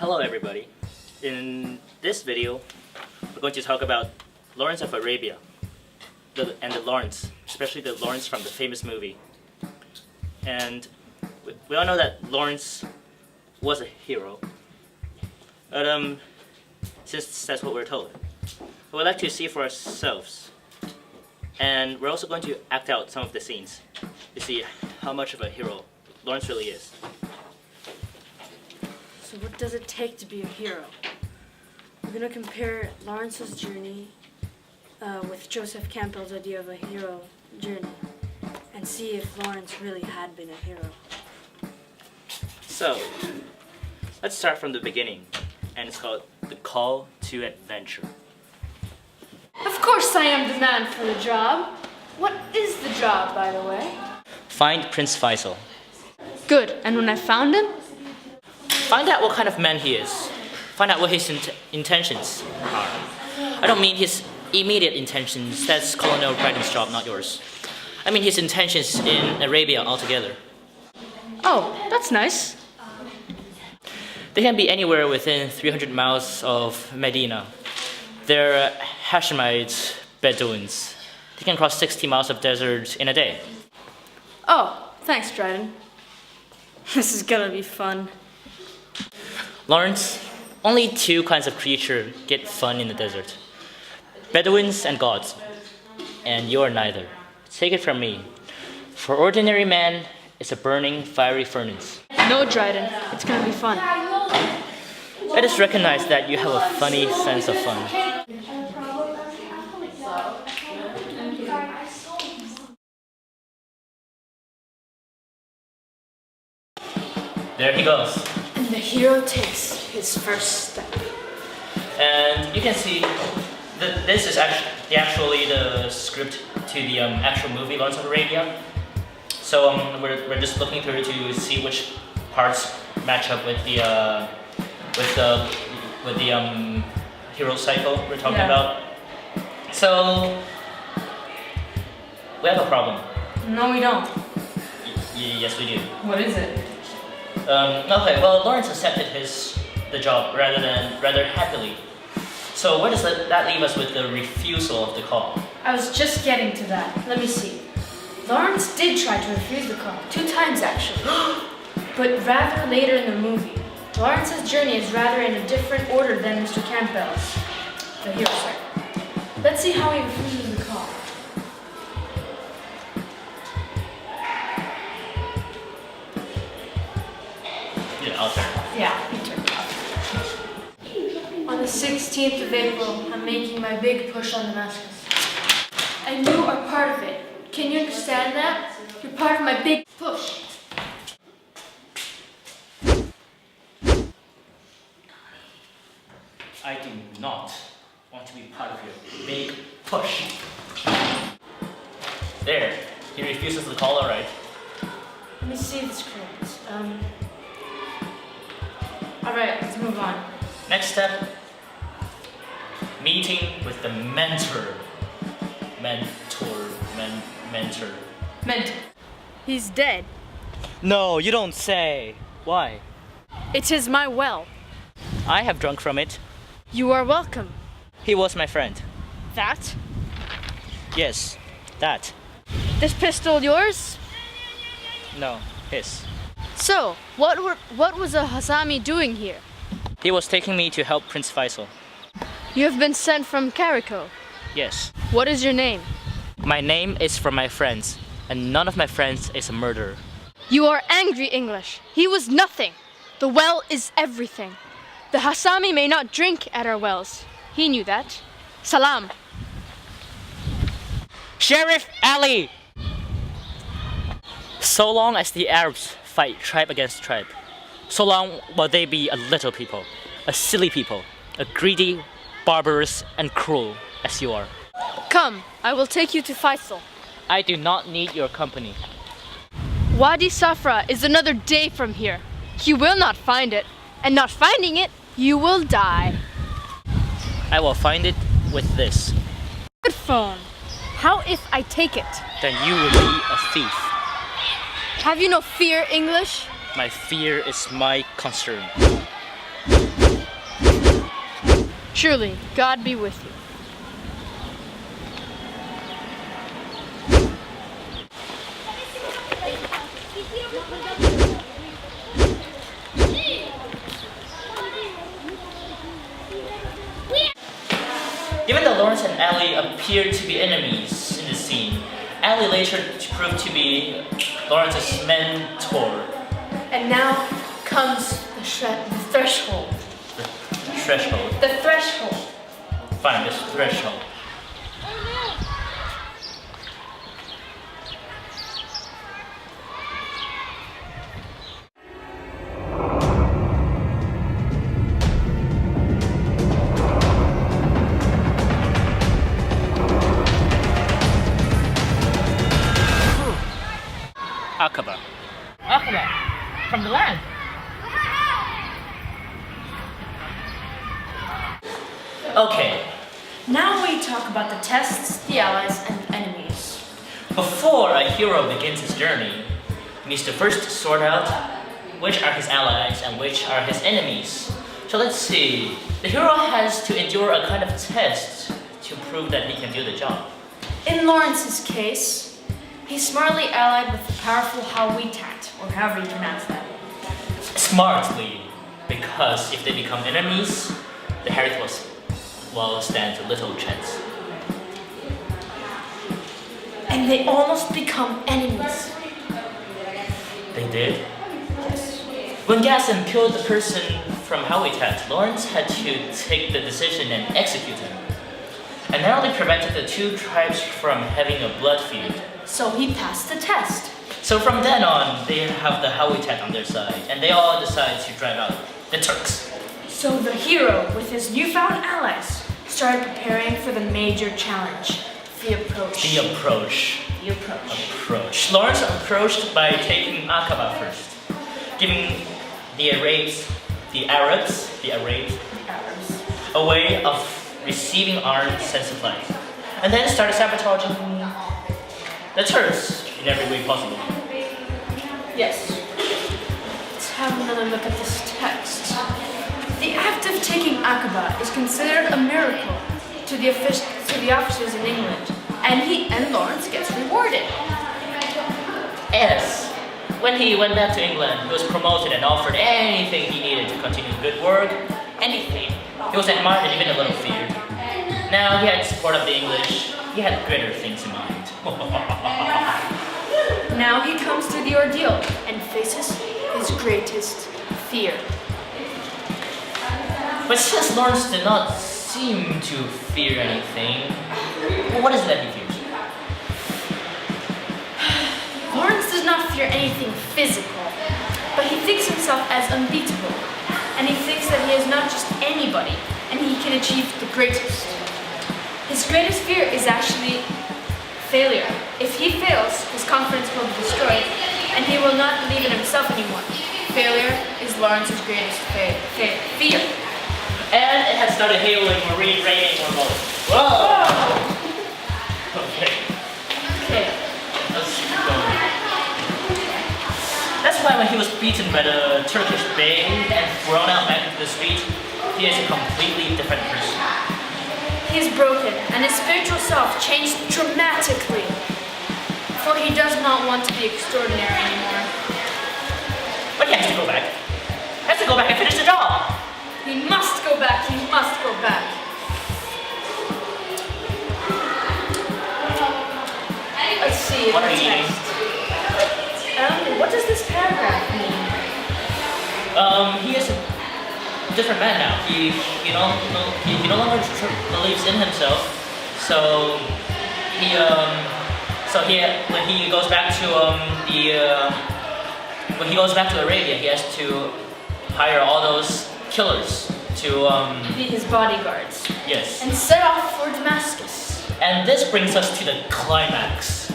Hello everybody. In this video, we're going to talk about Lawrence of Arabia and the Lawrence, especially the Lawrence from the famous movie. And we all know that Lawrence was a hero, but since that's what we're told, we'd like to see for ourselves. And we're also going to act out some of the scenes to see how much of a hero Lawrence really is. So what does it take to be a hero? We're going to compare Lawrence's journey with Joseph Campbell's idea of a hero journey and see if Lawrence really had been a hero. So, let's start from the beginning, and it's called The Call to Adventure. Of course I am the man for the job. What is the job, by the way? Find Prince Faisal. Good, and when I found him? Find out what kind of man he is. Find out what his intentions are. I don't mean his immediate intentions. That's Colonel Brydon's job, not yours. I mean his intentions in Arabia altogether. Oh, that's nice. They can be anywhere within 300 miles of Medina. They're Hashemite Bedouins. They can cross 60 miles of desert in a day. Oh, thanks, Dryden. This is gonna be fun. Lawrence, only two kinds of creature get fun in the desert. Bedouins and gods. And you're neither. Take it from me. For ordinary man, it's a burning, fiery furnace. No, Dryden. It's gonna be fun. I just recognize that you have a funny sense of fun. There he goes. And the hero takes his first step. And you can see that this is actually the script to the actual movie Lawrence of Arabia. So we're just looking through to see which parts match up with the hero cycle we're talking about. So we have a problem. No, we don't. Yes, we do. What is it? Okay, well, Lawrence accepted the job rather happily. So where does that leave us with the refusal of the call? I was just getting to that. Let me see. Lawrence did try to refuse the call. 2 times, actually. But rather later in the movie. Lawrence's journey is rather in a different order than Mr. Campbell's, the hero cycle. Let's see how he refuses the call. Yeah, I'll turn. Yeah, you turn. On the 16th of April, I'm making my big push on Damascus. And you are part of it. Can you understand that? You're part of my big push. I do not want to be part of your big push. There, he refuses the call, alright. Let me see this correct. Alright, let's move on. Next step, meeting with the mentor. Mentor. He's dead. No, you don't say. Why? It is my well. I have drunk from it. You are welcome. He was my friend. That? Yes, that. This pistol yours? No, his. So, what was a Hassami doing here? He was taking me to help Prince Faisal. You have been sent from Carico. Yes. What is your name? My name is from my friends, and none of my friends is a murderer. You are angry, English. He was nothing. The well is everything. The Hassami may not drink at our wells. He knew that. Salam. Sheriff Ali! So long as the Arabs fight tribe against tribe, so long will they be a little people, a silly people, a greedy, barbarous, and cruel as you are. Come, I will take you to Faisal. I do not need your company. Wadi Safra is another day from here. You will not find it, and not finding it, you will die. I will find it with this. Good phone. How if I take it? Then you will be a thief. Have you no fear, English? My fear is my concern. Surely, God be with you. Given that Lawrence and Ally appeared to be enemies in the scene, Ally later proved to be Lawrence's mentor. And now comes the threshold. The threshold. The threshold. Fine, this threshold. Akaba. Akaba! From the land! Okay, Now we talk about the tests, the allies, and enemies. before a hero begins his journey, he needs to first sort out which are his allies and which are his enemies. So let's see. The hero has to endure a kind of test to prove that he can do the job. In Lawrence's case, he's smartly allied with the powerful Hawitat, or however you pronounce that. Smartly, because if they become enemies, the Herith will stand a little chance. And they almost become enemies. They did? When Gaston killed the person from Hawitat, Lawrence had to take the decision and execute him. And not only prevented the two tribes from having a blood feud. So he passed the test. So from then on, they have the Hawitat on their side, and they all decide to drive out the Turks. So the hero, with his newfound allies, started preparing for the major challenge, the approach. The approach. The approach. Lawrence approached by taking Aqaba first, giving the Arabs a way of receiving arms and supplies, and then started sabotaging the Turks in every way possible. Yes. Let's have another look at this text. The act of taking Aqaba is considered a miracle to the officers in England, and Lawrence gets rewarded. Yes. When he went back to England, he was promoted and offered anything he needed to continue good work, anything. He was admired and even a little feared. Now he had support of the English. He had greater things in mind. Now he comes to the ordeal and faces his greatest fear. But since Lawrence did not seem to fear anything, what is it that he fears? Lawrence does not fear anything physical, but he thinks himself as unbeatable, and he thinks that he is not just anybody, and he can achieve the greatest. His greatest fear is actually failure. If he fails, his confidence will be destroyed, and he will not believe in himself anymore. Failure is Lawrence's greatest fear. And it had started hailing or raining or both. Whoa! Okay. Let's keep going. That's why when he was beaten by the Turkish Bey and thrown out back into the street, he is a completely different person. He is broken, and his spiritual self changed dramatically, for he does not want to be extraordinary anymore. But he has to go back. He has to go back and finish the job. He must go back, he must go back. Let's see. What are you eating? What does this paragraph mean? He is a different man now. He no longer believes in himself. So when he goes back to Arabia, he has to hire all those killers to Be his bodyguards. yes. And set off for Damascus. And this brings us to the climax.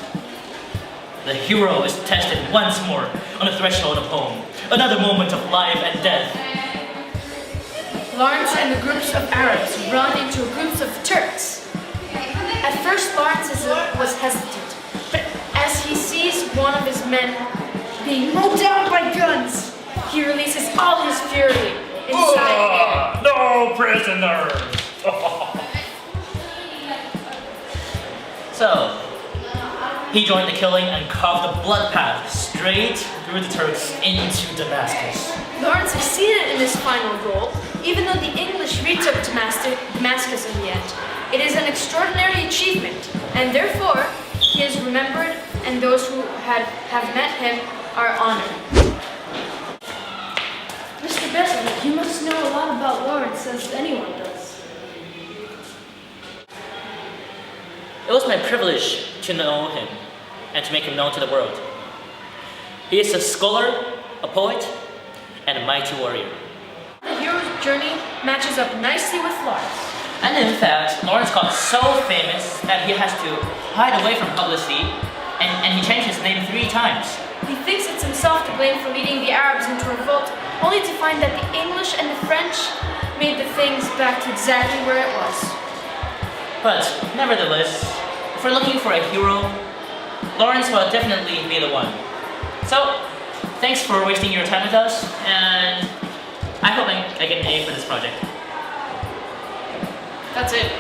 The hero is tested once more on the threshold of home. Another moment of life and death. Lawrence and the groups of Arabs run into groups of Turks. At first, Lawrence was hesitant, but as he sees one of his men being mowed down by guns, he releases all his fury inside prisoners! So, he joined the killing and carved a blood path straight through the Turks into Damascus. Lawrence succeeded in his final goal, even though the English retook Damascus in the end. It is an extraordinary achievement, and therefore he is remembered, and those who have met him are honored. Mr. Besson, you must know a lot about Lawrence, as anyone does. It was my privilege to know him and to make him known to the world. He is a scholar, a poet, and a mighty warrior. The hero's journey matches up nicely with Lawrence. And in fact, Lawrence got so famous that he has to hide away from publicity, and he changed his name 3 times. He thinks it's himself to blame for leading the Arabs into revolt, only to find that the English and the French made the things back to exactly where it was. But nevertheless, if we're looking for a hero, Lawrence will definitely be the one. So, thanks for wasting your time with us, and I hope I get an A for this project. That's it.